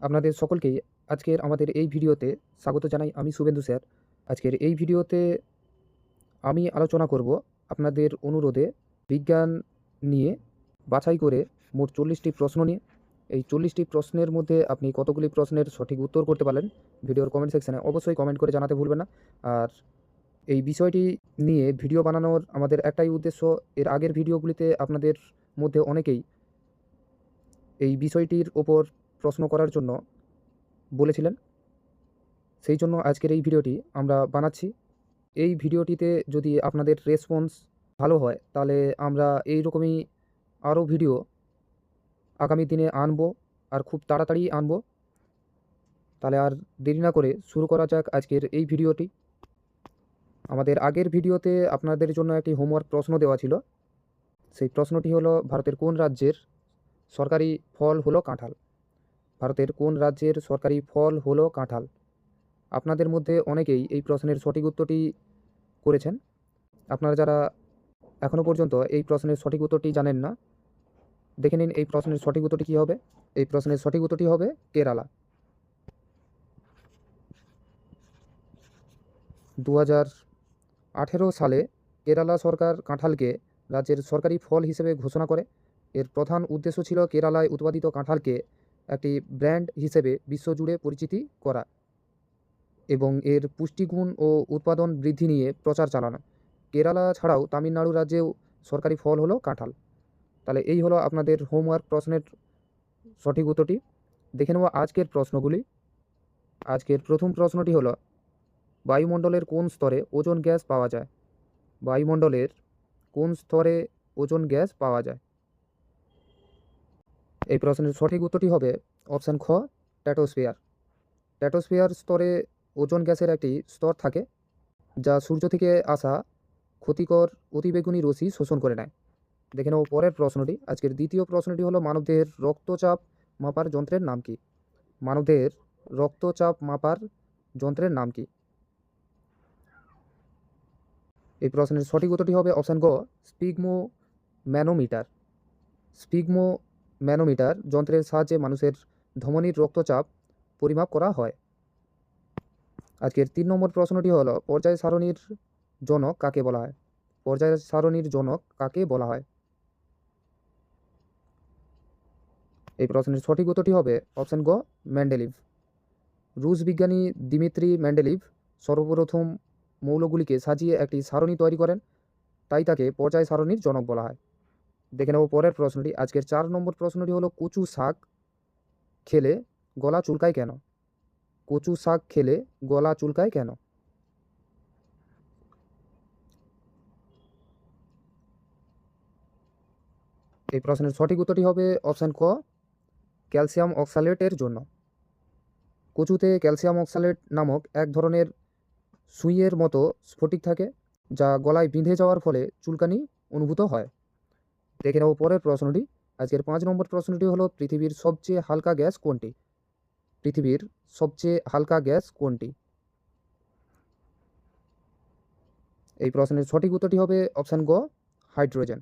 আপনাদের সকলকেই আজকের আমাদের এই ভিডিওতে স্বাগত জানাই। আমি শুভেন্দু স্যার। আজকের এই ভিডিওতে আমি আলোচনা করব আপনাদের অনুরোধে বিজ্ঞান নিয়ে বাছাই করে মোট 40টি প্রশ্ন নিয়ে। এই 40টি প্রশ্নের মধ্যে আপনি কতগুলি প্রশ্নের সঠিক উত্তর করতে পারলেন ভিডিওর কমেন্ট সেকশনে অবশ্যই কমেন্ট করে জানাতে ভুলবেন না। আর এই বিষয়টি নিয়ে ভিডিও বানানোর আমাদের একটাই উদ্দেশ্য, এর আগের ভিডিওগুলিতে আপনাদের মধ্যে অনেকেই এই বিষয়টির ওপর প্রশ্ন করার জন্য বলেছিলেন। সেই জন্য আজকের এই ভিডিওটি আমরা বানাচ্ছি। এই ভিডিওটিতে যদি আপনাদের রেসপন্স ভালো হয় তাহলে আমরা এই রকমই আরও ভিডিও আগামী দিনে আনবো, আর খুব তাড়াতাড়ি আনবো। তাহলে আর দেরি না করে শুরু করা যাক আজকের এই ভিডিওটি। আমাদের আগের ভিডিওতে আপনাদের জন্য একটি হোমওয়ার্ক প্রশ্ন দেওয়া ছিল। সেই প্রশ্নটি হলো, ভারতের কোন রাজ্যের সরকারি ফল হলো কাঁঠাল? ভারতের কোন রাজ্যের সরকারি ফল হলো কাঁঠাল? আপনাদের মধ্যে অনেকেই এই প্রশ্নের সঠিক উত্তরটি করেছেন। আপনারা যারা এখনও পর্যন্ত এই প্রশ্নের সঠিক উত্তরটি জানেন না, দেখে নিন এই প্রশ্নের সঠিক উত্তরটি কী হবে। এই প্রশ্নের সঠিক উত্তরটি হবে কেরালা। 2018 সালে কেরালা সরকার কাঁঠালকে রাজ্যের সরকারি ফল হিসেবে ঘোষণা করে। এর প্রধান উদ্দেশ্য ছিল কেরালায় উৎপাদিত কাঁঠালকে একটি ব্র্যান্ড হিসেবে বিশ্বজুড়ে পরিচিতি করা এবং এর পুষ্টিগুণ ও উৎপাদন বৃদ্ধি নিয়ে প্রচার চালানো। কেরালা ছাড়াও তামিলনাড়ু রাজ্যেও সরকারি ফল হলো কাঁঠাল। তাহলে এই হলো আপনাদের হোমওয়ার্ক প্রশ্নের সঠিক উত্তরটি। দেখে নেব আজকের প্রশ্নগুলি। আজকের প্রথম প্রশ্নটি হলো, বায়ুমণ্ডলের কোন স্তরে ওজোন গ্যাস পাওয়া যায়? বায়ুমণ্ডলের কোন স্তরে ওজোন গ্যাস পাওয়া যায়? এই প্রশ্নের সঠিক উত্তরটি হবে অপশান খ, স্ট্র্যাটোস্ফিয়ার। স্ট্র্যাটোস্ফিয়ার স্তরে ওজোন গ্যাসের একটি স্তর থাকে যা সূর্য থেকে আসা ক্ষতিকর অতিবেগুনি রশ্মি শোষণ করে নেয়। দেখে নেব পরের প্রশ্নটি। আজকের দ্বিতীয় প্রশ্নটি হলো, মানবদেহের রক্তচাপ মাপার যন্ত্রের নাম কি? মানবদেহের রক্তচাপ মাপার যন্ত্রের নাম কি? এই প্রশ্নের সঠিক উত্তরটি হবে অপশান গ, স্পিগমো ম্যানোমিটার। স্পিগমো ম্যানোমিটার যন্ত্রের সাহায্যে মানুষের ধমনীর রক্তচাপ পরিমাপ করা হয়। আজকের 3 নম্বর প্রশ্নটি হলো, পর্যায় সারণীর জনক কাকে বলা হয়? পর্যায় সারণীর জনক কাকে বলা হয়? এই প্রশ্নের সঠিক উত্তরটি হবে অপশান গ, মেন্ডেলিভ। রুশ বিজ্ঞানী দিমিত্রি মেন্ডেলিভ সর্বপ্রথম মৌলগুলিকে সাজিয়ে একটি সারণী তৈরি করেন, তাই তাকে পর্যায় সারণীর জনক বলা হয়। দেখে নেব পরের প্রশ্নটি। আজকের 4 নম্বর প্রশ্নটি হলো, কচু শাক খেলে গলা চুলকায় কেন? কচু শাক খেলে গলা চুলকায় কেন? এই প্রশ্নের সঠিক উত্তরটি হবে অপশান ক, ক্যালসিয়াম অক্সালেটের জন্য। কচুতে ক্যালসিয়াম অক্সালেট নামক এক ধরনের সুইয়ের মতো স্ফটিক থাকে যা গলায় বিঁধে যাওয়ার ফলে চুলকানি অনুভূত হয়। দেখে নেব পরের প্রশ্নটি। আজকের 5 নম্বর প্রশ্নটি হলো, পৃথিবীর সবচেয়ে হালকা গ্যাস কোনটি? পৃথিবীর সবচেয়ে হালকা গ্যাস কোনটি? এই প্রশ্নের সঠিক উত্তরটি হবে অপশান গ, হাইড্রোজেন।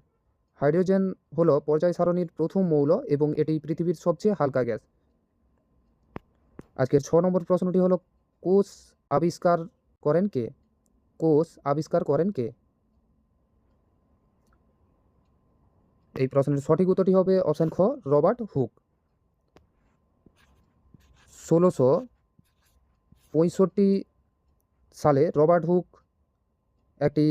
হাইড্রোজেন হলো পর্যায় সারণীর প্রথম মৌল এবং এটি পৃথিবীর সবচেয়ে হালকা গ্যাস। আজকের 6 নম্বর প্রশ্নটি হলো, কোষ আবিষ্কার করেন কে? কোষ আবিষ্কার করেন কে? এই প্রশ্নের সঠিক উত্তরটি হবে অপশান খ, রবার্ট হুক। 1665 সালে রবার্ট হুক একটি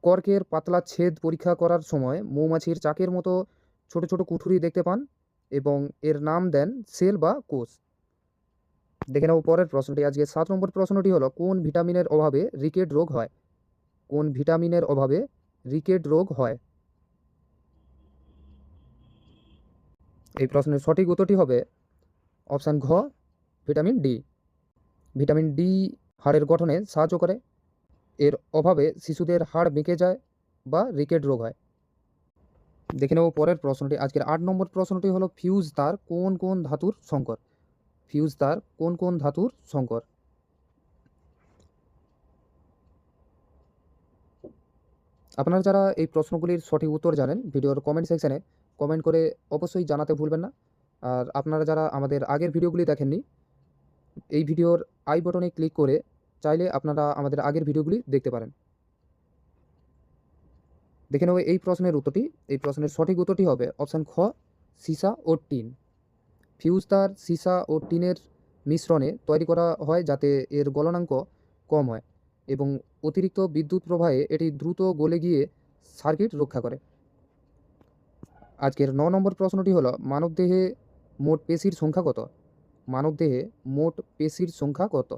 কর্কের পাতলা ছেদ পরীক্ষা করার সময় মৌমাছির চাকের মতো ছোট ছোট কুঠুরি দেখতে পান এবং এর নাম দেন সেল বা কোষ। দেখে নেব পরের প্রশ্নটি। আজকে 7 নম্বর প্রশ্নটি হলো, কোন ভিটামিনের অভাবে রিকেট রোগ হয়? কোন ভিটামিনের অভাবে রিকেট রোগ হয়? এই প্রশ্নের সঠিক উত্তরটি হবে অপশান ঘ, ভিটামিন ডি। ভিটামিন ডি হাড়ের গঠনে সাহায্য করে। এর অভাবে শিশুদের হাড় বেঁকে যায় বা রিকেট রোগ হয়। দেখে নেব পরের প্রশ্নটি। আজকের 8 নম্বর প্রশ্নটি হলো, ফিউজ তার কোন কোন ধাতুর সংকর? ফিউজ তার কোন কোন ধাতুর সংকর? আপনারা যারা এই প্রশ্নগুলির সঠিক উত্তর জানেন ভিডিওর কমেন্ট সেকশানে কমেন্ট করে অবশ্যই জানাতে ভুলবেন না। আর আপনারা যারা আমাদের আগের ভিডিওগুলি দেখেননি, এই ভিডিওর আই বটনে ক্লিক করে চাইলে আপনারা আমাদের আগের ভিডিওগুলি দেখতে পারেন। দেখে নেব এই প্রশ্নের উত্তরটি। এই প্রশ্নের সঠিক উত্তরটি হবে অপশান খ, সীসা ও টিন। ফিউজ তার সীসা ও টিনের মিশ্রণে তৈরি করা হয় যাতে এর গলনাঙ্ক কম হয় এবং অতিরিক্ত বিদ্যুৎ প্রবাহে এটি দ্রুত গলে গিয়ে সার্কিট রক্ষা করে। আজকের 9 নম্বর প্রশ্নটি হলো মানবদেহে মোট পেশির সংখ্যা কত? মানবদেহে মোট পেশির সংখ্যা কত?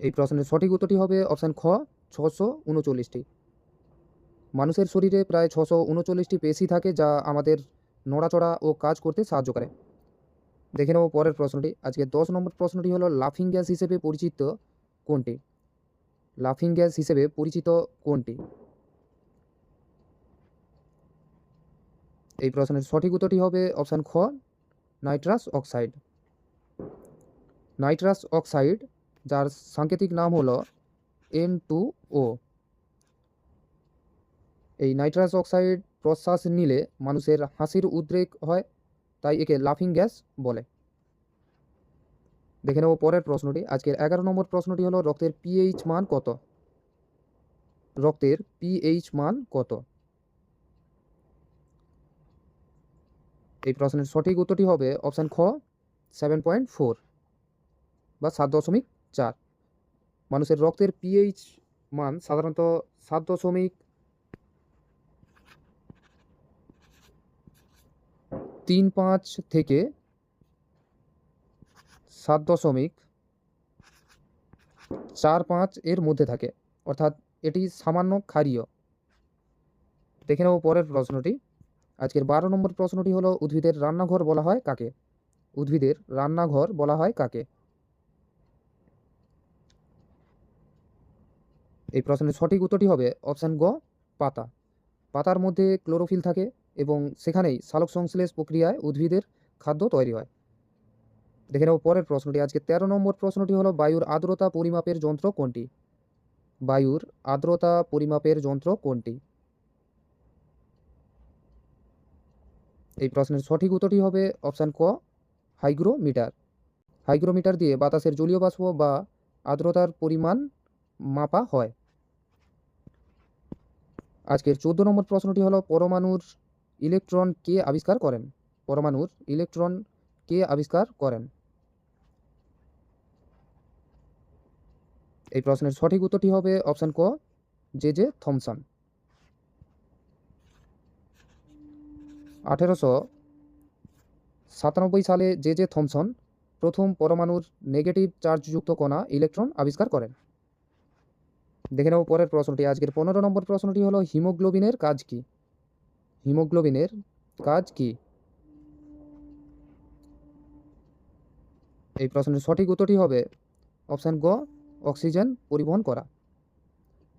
এই প্রশ্নের সঠিক উত্তরটি হবে অপশান খ, 639টি। মানুষের শরীরে প্রায় 639টি পেশি থাকে যা আমাদের নড়াচড়া ও কাজ করতে সাহায্য করে। দেখে নেব পরের প্রশ্নটি। আজকে 10 নম্বর প্রশ্নটি হলো লাফিং গ্যাস হিসেবে পরিচিত কোনটি? লাফিং গ্যাস হিসেবে পরিচিত কোনটি? এই প্রশ্নের সঠিক উত্তরটি হবে অপশান খ, নাইট্রাস অক্সাইড। নাইট্রাস অক্সাইড, যার সাংকেতিক নাম হলো N2O। এই নাইট্রাস অক্সাইড প্রশ্বাস নিলে মানুষের হাসির উদ্রেক হয়, তাই একে লাফিং গ্যাস বলে। দেখে নেব পরের প্রশ্নটি। আজকের 11 নম্বর প্রশ্নটি হলো রক্তের পিএইচ মান কত? রক্তের পিএইচ মান কত? এই প্রশ্নের সঠিক উত্তরটি হবে অপশান খ, 7.4 বা 7.4। মানুষের রক্তের পিএইচ মান সাধারণত 7.35 থেকে 7.45 এর মধ্যে থাকে, অর্থাৎ এটি সামান্য ক্ষারীয়। দেখে নেব পরের প্রশ্নটি। আজকের 12 নম্বর প্রশ্নটি হলো উদ্ভিদের রান্নাঘর বলা হয় কাকে? উদ্ভিদের রান্নাঘর বলা হয় কাকে? এই প্রশ্নের সঠিক উত্তরটি হবে অপশান গ, পাতা। পাতার মধ্যে ক্লোরোফিল থাকে এবং সেখানেই সালোকসংশ্লেষ প্রক্রিয়ায় উদ্ভিদের খাদ্য তৈরি হয়। দেখে নেব পরের প্রশ্নটি। আজকে 13 নম্বর প্রশ্নটি হলো বায়ুর আর্দ্রতা পরিমাপের যন্ত্র কোনটি? বায়ুর আর্দ্রতা পরিমাপের যন্ত্র কোনটি? এই প্রশ্নের সঠিক উত্তরটি হবে অপশান ক, হাইগ্রোমিটার। হাইগ্রোমিটার দিয়ে বাতাসের জলীয় বাষ্প বা আর্দ্রতার পরিমাণ মাপা হয়। আজকের 14 নম্বর প্রশ্নটি হলো পরমাণুর ইলেকট্রন কে আবিষ্কার করেন? পরমাণুর ইলেকট্রন কে আবিষ্কার করেন? এই প্রশ্নের সঠিক উত্তরটি হবে অপশান ক, জে থমসন। 1897 সালে জে থমসন প্রথম পরমাণুর নেগেটিভ চার্জযুক্ত কণা ইলেকট্রন আবিষ্কার করেন। দেখে নেব পরের প্রশ্নটি। আজকের 15 নম্বর প্রশ্নটি হলো হিমোগ্লোবিনের কাজ কি? হিমোগ্লোবিনের কাজ কি? এই প্রশ্নের সঠিক উত্তরটি হবে অপশান গ, অক্সিজেন পরিবহন করা।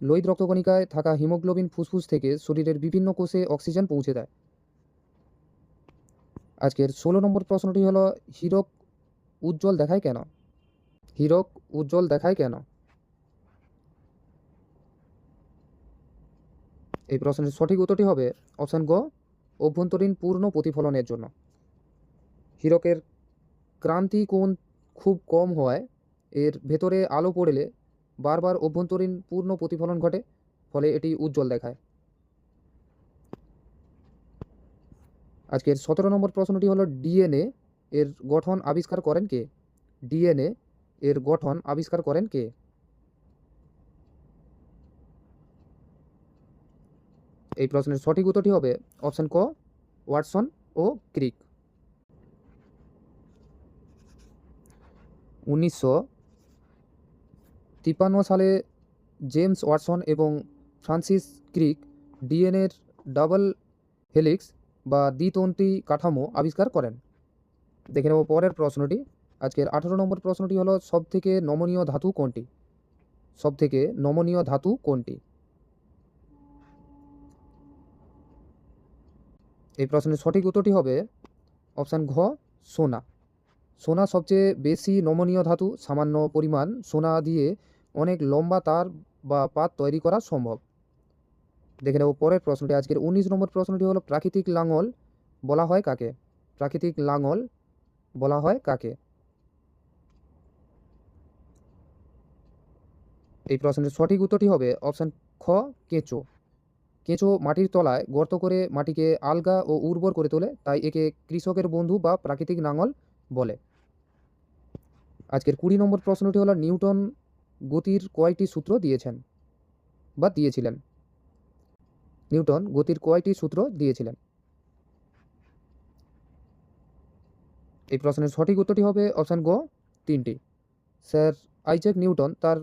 লোহিত রক্তকণিকায় থাকা হিমোগ্লোবিন ফুসফুস থেকে শরীরের বিভিন্ন কোষে অক্সিজেন পৌঁছে দেয়। আজকের 16 নম্বর প্রশ্নটি হলো হীরক উজ্জ্বল দেখায় কেন? হীরক উজ্জ্বল দেখায় কেন? এই প্রশ্নের সঠিক উত্তরটি হবে অপশান গ, অভ্যন্তরীণ পূর্ণ প্রতিফলনের জন্য। হীরকের ক্রান্তি কোণ খুব কম হওয়ায় এর ভেতরে আলো পড়লে বারবার অভ্যন্তরীণ পূর্ণ প্রতিফলন ঘটে, ফলে এটি উজ্জ্বল দেখায়। আজকের 17 নম্বর প্রশ্নটি হলো ডিএনএ এর গঠন আবিষ্কার করেন কে? ডিএনএ এর গঠন আবিষ্কার করেন কে? এই প্রশ্নের সঠিক উত্তরটি হবে অপশান ক, ওয়াটসন ও ক্রিক। 1953 সালে জেমস ওয়াটসন এবং ফ্রান্সিস ক্রিক ডিএনএর ডাবল হেলিক্স বা দ্বিতন্ত্রী কাঠামো আবিষ্কার করেন। দেখে নেব পরের প্রশ্নটি। আজকের 18 নম্বর প্রশ্নটি হলো সবথেকে নমনীয় ধাতু কোনটি? সবথেকে নমনীয় ধাতু কোনটি? এই প্রশ্নের সঠিক উত্তরটি হবে অপশান ঘ, সোনা। সোনা সবচেয়ে বেশি নমনীয় ধাতু। সামান্য পরিমাণ সোনা দিয়ে অনেক লম্বা তার বা পাত তৈরি করা সম্ভব। দেখে নেব পরের প্রশ্নটি। আজকের 19 নম্বর প্রশ্নটি হলো প্রাকৃতিক লাঙল বলা হয় কাকে? প্রাকৃতিক লাঙল বলা হয় কাকে? এই প্রশ্নের সঠিক উত্তরটি হবে অপশান খ, কেঁচো। কেঁচো মাটির তলায় গর্ত করে মাটিকে আলগা ও উর্বর করে তোলে, তাই একে কৃষকের বন্ধু বা প্রাকৃতিক লাঙল বলে। আজকের 20 নম্বর প্রশ্নটি হলো নিউটন গতির কয়টি সূত্র দিয়েছেন বা দিয়েছিলেন? নিউটন গতির কয়টি সূত্র দিয়েছিলেন? এই প্রশ্নের সঠিক উত্তরটি হবে অপশান গ, 3টি। স্যার আইজ্যাক নিউটন তার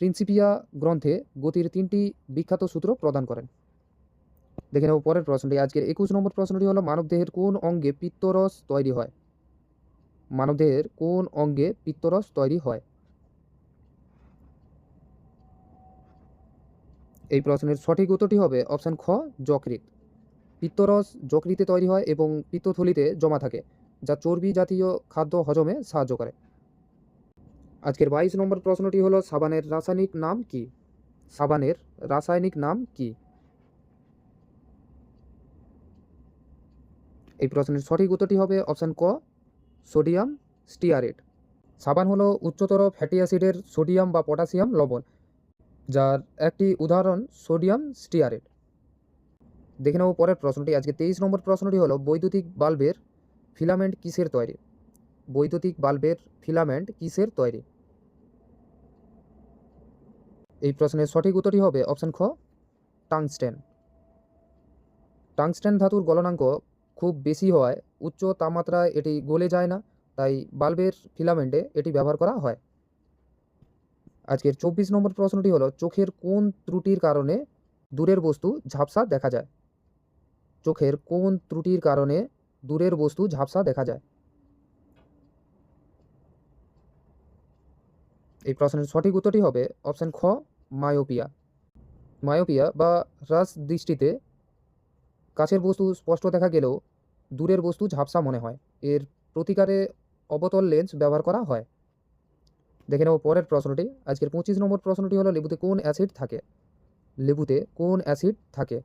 প্রিন্সিপিয়া গ্রন্থে গতির 3টি বিখ্যাত সূত্র প্রদান করেন। দেখে নেব পরের প্রশ্নটি। আজকের 21 নম্বর প্রশ্নটি হলো মানবদেহের কোন অঙ্গে পিত্তরস তৈরি হয়? মানবদেহের কোন অঙ্গে পিত্তরস তৈরি হয়? এই প্রশ্নের সঠিক উত্তরটি হবে অপশান খ, যকৃৎ। পিত্তরস যকৃতে তৈরি হয় এবং পিত্তথলিতে জমা থাকে, যা চর্বি জাতীয় খাদ্য হজমে সাহায্য করে। আজকের 22 নম্বর প্রশ্নটি হলো সাবানের রাসায়নিক নাম কি? সাবানের রাসায়নিক নাম কি? এই প্রশ্নের সঠিক উত্তরটি হবে অপশান ক, সোডিয়াম স্টিয়ারেট। সাবান হলো উচ্চতর ফ্যাটি অ্যাসিডের সোডিয়াম বা পটাশিয়াম লবণ, যার একটি উদাহরণ সোডিয়াম স্টিয়ারেট। দেখে নেব পরের প্রশ্নটি। আজকে 23 নম্বর প্রশ্নটি হলো বৈদ্যুতিক বাল্বের ফিলামেন্ট কিসের তৈরি? বৈদ্যুতিক বাল্বের ফিলামেন্ট কিসের তৈরি? এই প্রশ্নের সঠিক উত্তরটি হবে অপশান খ, টাংস্টেন। টাংস্টেন ধাতুর গলনাঙ্ক খুব বেশি হওয়ায় উচ্চ তাপমাত্রায় এটি গলে যায় না, তাই বাল্বের ফিলামেন্টে এটি ব্যবহার করা হয়। আজকের 24 নম্বর প্রশ্নটি হলো চোখের কোন ত্রুটির কারণে দূরের বস্তু ঝাপসা দেখা যায়? চোখের কোন ত্রুটির কারণে দূরের বস্তু ঝাপসা দেখা যায়? এই প্রশ্নের সঠিক উত্তরটি হবে অপশান খ, মায়োপিয়া। মায়োপিয়া বা হ্রাস দৃষ্টিতে কাছের বস্তু স্পষ্ট দেখা গেলেও দূরের বস্তু ঝাপসা মনে হয়। এর প্রতিকারে অবতল লেন্স ব্যবহার করা হয়। দেখে নেব পরের প্রশ্নটি। আজকের 25 নম্বর প্রশ্নটি হলো লেবুতে কোন অ্যাসিড থাকে? লেবুতে কোন অ্যাসিড থাকে?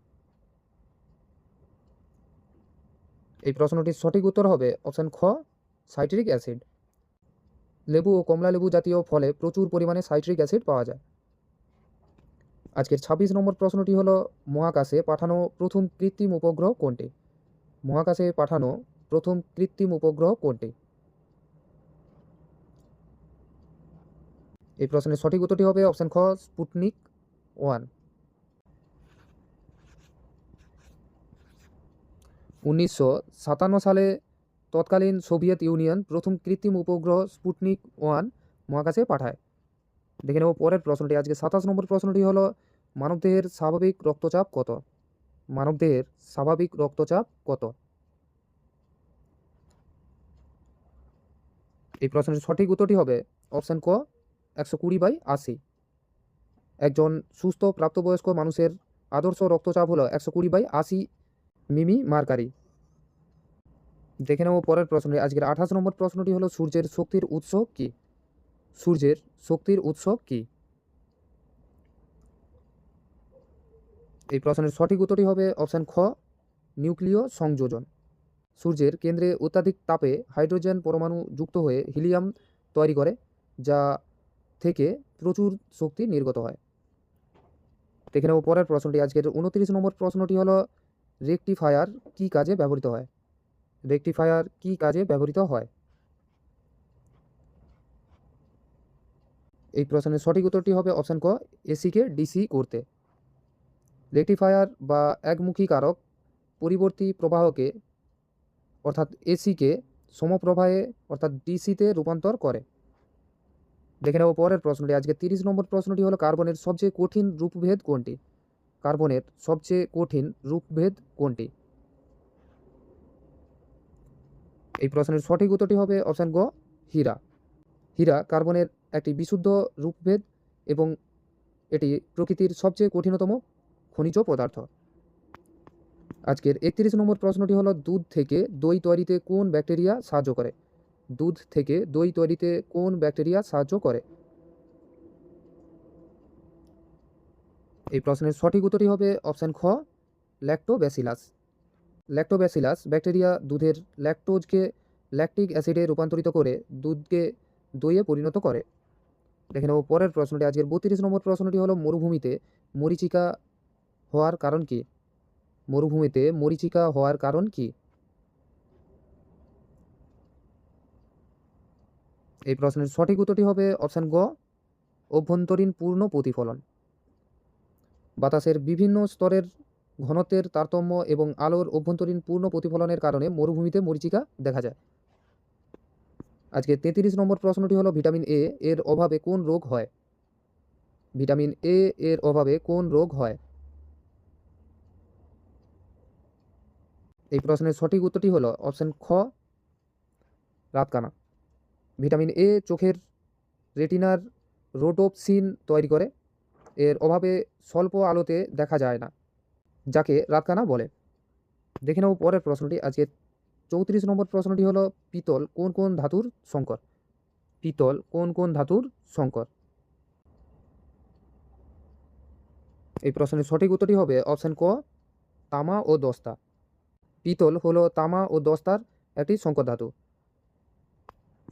এই প্রশ্নটির সঠিক উত্তর হবে অপশান খ, সাইট্রিক অ্যাসিড। লেবু ও কমলা লেবু জাতীয় ফলে প্রচুর পরিমাণে সাইট্রিক অ্যাসিড পাওয়া যায়। আজকের 26 নম্বর প্রশ্নটি হলো মহাকাশে পাঠানো প্রথম কৃত্রিম উপগ্রহ কোনটি? মহাকাশে পাঠানো প্রথম কৃত্রিম উপগ্রহ কোনটি? এই প্রশ্নের সঠিক উত্তরটি হবে অপশান খ, স্পুটনিক 1। 1957 সালে তৎকালীন সোভিয়েত ইউনিয়ন প্রথম কৃত্রিম উপগ্রহ স্পুটনিক 1 মহাকাশে পাঠায়। দেখে নেব পরের প্রশ্নটি। আজকে 27 নম্বর প্রশ্নটি হলো মানবদেহের স্বাভাবিক রক্তচাপ কত? মানবদেহের স্বাভাবিক রক্তচাপ কত? এই প্রশ্নের সঠিক উত্তরটি হবে অপশান ক, 120/80। একজন সুস্থ প্রাপ্তবয়স্ক মানুষের আদর্শ রক্তচাপ হলো 120/80 মিমি মার্কারি। দেখে নেব পরের প্রশ্নটি। আজকের 28 নম্বর প্রশ্নটি হলো সূর্যের শক্তির উৎস কি? সূর্যের শক্তির উৎস কি? এই প্রশ্নের সঠিক উত্তরটি হবে অপশান খ, নিউক্লিয় সংযোজন। সূর্যের কেন্দ্রে অত্যাধিক তাপে হাইড্রোজেন পরমাণু যুক্ত হয়ে হিলিয়াম তৈরি করে, যা থেকে প্রচুর শক্তি নির্গত হয়। দেখে নেব পরের প্রশ্নটি। আজকের 29 নম্বর প্রশ্নটি হলো রেকটিফায়ার কি কাজে ব্যবহৃত হয়? রেকটিফায়ার কি কাজে ব্যবহৃত হয়? এই প্রশ্নের সঠিক উত্তরটি হবে অপশান ক, এসিকে ডিসি করতে। রেকটিফায়ার বা একমুখী কারক পরিবর্তী প্রবাহকে অর্থাৎ এসিকে সমপ্রবাহে অর্থাৎ ডিসিতে রূপান্তর করে। দেখে নেব পরের প্রশ্নটি। আজকে 30 নম্বর প্রশ্নটি হলো কার্বনের সবচেয়ে কঠিন রূপভেদ কোনটি? কার্বনের সবচেয়ে কঠিন রূপভেদ কোনটি? এই প্রশ্নের সঠিক উত্তরটি হবে অপশান গ, হীরা। হীরা কার্বনের একটি বিশুদ্ধ রূপভেদ এবং এটি প্রকৃতির সবচেয়ে কঠিনতম খনিজ পদার্থ। আজকের 31 নম্বর প্রশ্নটি হলো দুধ থেকে দই তৈরিতে কোন ব্যাকটেরিয়া সাহায্য করে? দুধ থেকে দই তৈরিতে কোন ব্যাকটেরিয়া সাহায্য করে? এই প্রশ্নের সঠিক উত্তরটি হবে অপশান খ, ল্যাক্টোব্যাসিলাস। ল্যাক্টোব্যাসিলাস ব্যাকটেরিয়া দুধের ল্যাকটোজকে ল্যাকটিক অ্যাসিডে রূপান্তরিত করে দুধকে দইয়ে পরিণত করে। দেখে নেব পরের প্রশ্নটি। আজকের 32 নম্বর প্রশ্নটি হলো মরুভূমিতে মরীচিকা হওয়ার কারণ কি? মরুভূমিতে মরীচিকা হওয়ার কারণ কি? এই প্রশ্নের সঠিক উত্তরটি হবে অপশান গ, অভ্যন্তরীণ পূর্ণ প্রতিফলন। বাতাসের বিভিন্ন স্তরের ঘনত্বের তারতম্য এবং আলোর অভ্যন্তরীণ পূর্ণ প্রতিফলনের কারণে মরুভূমিতে মরীচিকা দেখা যায়। আজকে 33 নম্বর প্রশ্নটি হলো ভিটামিন এ এর অভাবে কোন রোগ হয়? ভিটামিন এ এর অভাবে কোন রোগ হয়? এই প্রশ্নের সঠিক উত্তরটি হলো অপশান খ, রাতকানা। ভিটামিন এ চোখের রেটিনার রোডোপসিন তৈরি করে। এর অভাবে স্বল্প আলোতে দেখা যায় না, যাকে রাতকানা বলে। দেখে নেব পরের প্রশ্নটি। আজকে 34 নম্বর প্রশ্নটি হলো পিতল কোন কোন ধাতুর সংকর? পিতল কোন কোন ধাতুর সংকর? এই প্রশ্নের সঠিক উত্তরটি হবে অপশান ক, তামা ও দস্তা। পিতল হলো তামা ও দস্তার একটি সংকর ধাতু।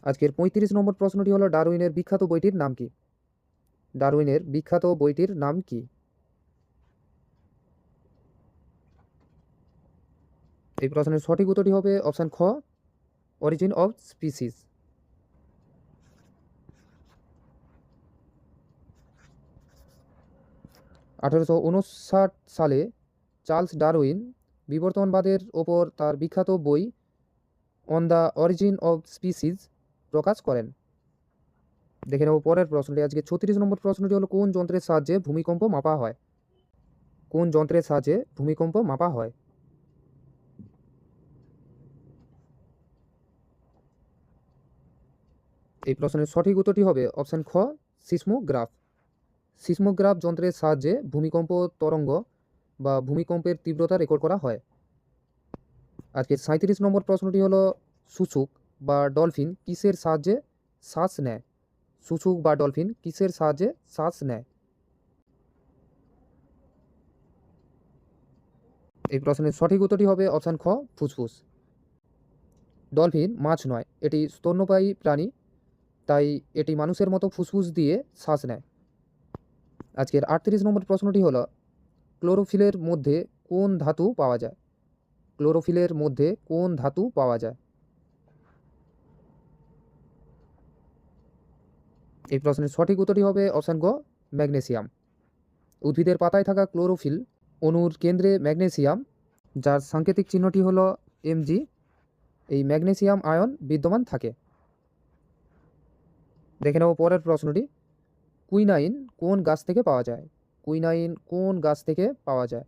আজকের 35 নম্বর প্রশ্নটি হলো ডারউইনের বিখ্যাত বইটির নাম কি? ডারউইনের বিখ্যাত বইটির নাম কি? এই প্রশ্নের সঠিক উত্তরটি হবে অপশান খ, অরিজিন অফ স্পিসিস। সালে চার্লস ডারউইন বিবর্তনবাদের ওপর তার বিখ্যাত বই on the origin of species প্রকাশ করেন। দেখে নেব পরের প্রশ্নটি। আজকে 36 নম্বর প্রশ্নটি হলো কোন যন্ত্রের সাহায্যে ভূমিকম্প মাপা হয়? কোন যন্ত্রের সাহায্যে ভূমিকম্প মাপা হয়? এই প্রশ্নের সঠিক উত্তরটি হবে অপশান খ, সিসমোগ্রাফ। সিসমোগ্রাফ যন্ত্রের সাহায্যে ভূমিকম্প তরঙ্গ বা ভূমিকম্পের তীব্রতা রেকর্ড করা হয়। আজকে 37 নম্বর প্রশ্নটি হলো শুশুক বা ডলফিন কিসের সাহায্যে শ্বাস নেয়? শুশুক বা ডলফিন কিসের সাহায্যে শ্বাস নেয়? এই প্রশ্নের সঠিক উত্তরটি হবে অপশান খ, ফুসফুস। ডলফিন মাছ নয়, এটি স্তন্যপায়ী প্রাণী, তাই এটি মানুষের মতো ফুসফুস দিয়ে শ্বাস নেয়। আজকের 38 নম্বর প্রশ্নটি হলো ক্লোরোফিলের মধ্যে কোন ধাতু পাওয়া যায়? ক্লোরোফিলের মধ্যে কোন ধাতু পাওয়া যায়? এই প্রশ্নের সঠিক উত্তরটি হবে অপশান গ, ম্যাগনেসিয়াম। উদ্ভিদের পাতায় থাকা ক্লোরোফিল অণুর কেন্দ্রে ম্যাগনেসিয়াম, যার সাংকেতিক চিহ্নটি হলো Mg, এই ম্যাগনেসিয়াম আয়ন বিদ্যমান থাকে। দেখে নেব পরের প্রশ্নটি। কুইনাইন কোন গাছ থেকে পাওয়া যায়? কুইনাইন কোন গাছ থেকে পাওয়া যায়?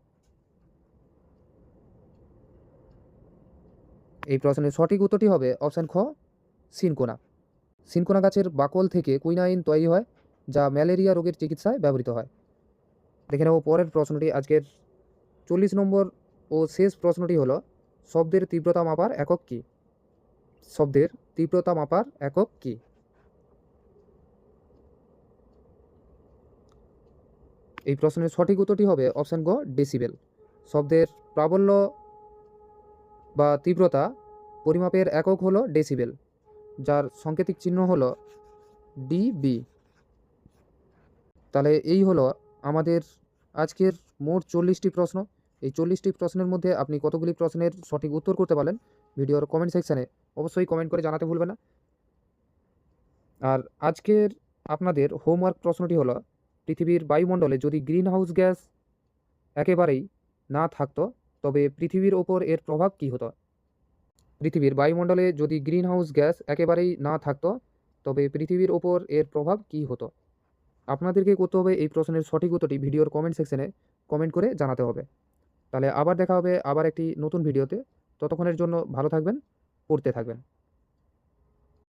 এই প্রশ্নের সঠিক উত্তরটি হবে অপশান খ, সিনকোনা। সিনকোনা গাছের বাকল থেকে কুইনাইন তৈরি হয়, যা ম্যালেরিয়া রোগের চিকিৎসায় ব্যবহৃত হয়। দেখে নেব পরের প্রশ্নটি। আজকের 40 নম্বর ও শেষ প্রশ্নটি হলো শব্দের তীব্রতা মাপার একক কী? শব্দের তীব্রতা মাপার একক কী? এই প্রশ্নের সঠিক উত্তরটি হবে অপশান গ, ডেসিবেল। শব্দের প্রাবল্য বা তীব্রতা পরিমাপের একক হলো ডেসিবেল, যার সাংকেতিক চিহ্ন হলো ডিবি। তাহলে এই হলো আমাদের আজকের মোট 40টি প্রশ্ন। এই 40টি প্রশ্নের মধ্যে আপনি কতগুলি প্রশ্নের সঠিক উত্তর করতে পারলেন ভিডিওর কমেন্ট সেকশানে অবশ্যই কমেন্ট করে জানাতে ভুলবেন না। আর আজকের আপনাদের হোমওয়ার্ক প্রশ্নটি হলো পৃথিবীর বায়ুমণ্ডলে যদি গ্রিন হাউস গ্যাস একেবারেই না থাকতো তবে পৃথিবীর ওপর এর প্রভাব কী হতো? পৃথিবীর বায়ুমণ্ডলে যদি গ্রিন হাউস গ্যাস একেবারেই না থাকতো তবে পৃথিবীর ওপর এর প্রভাব কী হতো? আপনাদেরকে করতে হবে এই প্রশ্নের সঠিক উত্তরটি ভিডিওর কমেন্ট সেকশনে কমেন্ট করে জানাতে হবে। তাহলে আবার দেখা হবে আবার একটি নতুন ভিডিওতে। ততক্ষণের জন্য ভালো থাকবেন, পড়তে থাকবেন।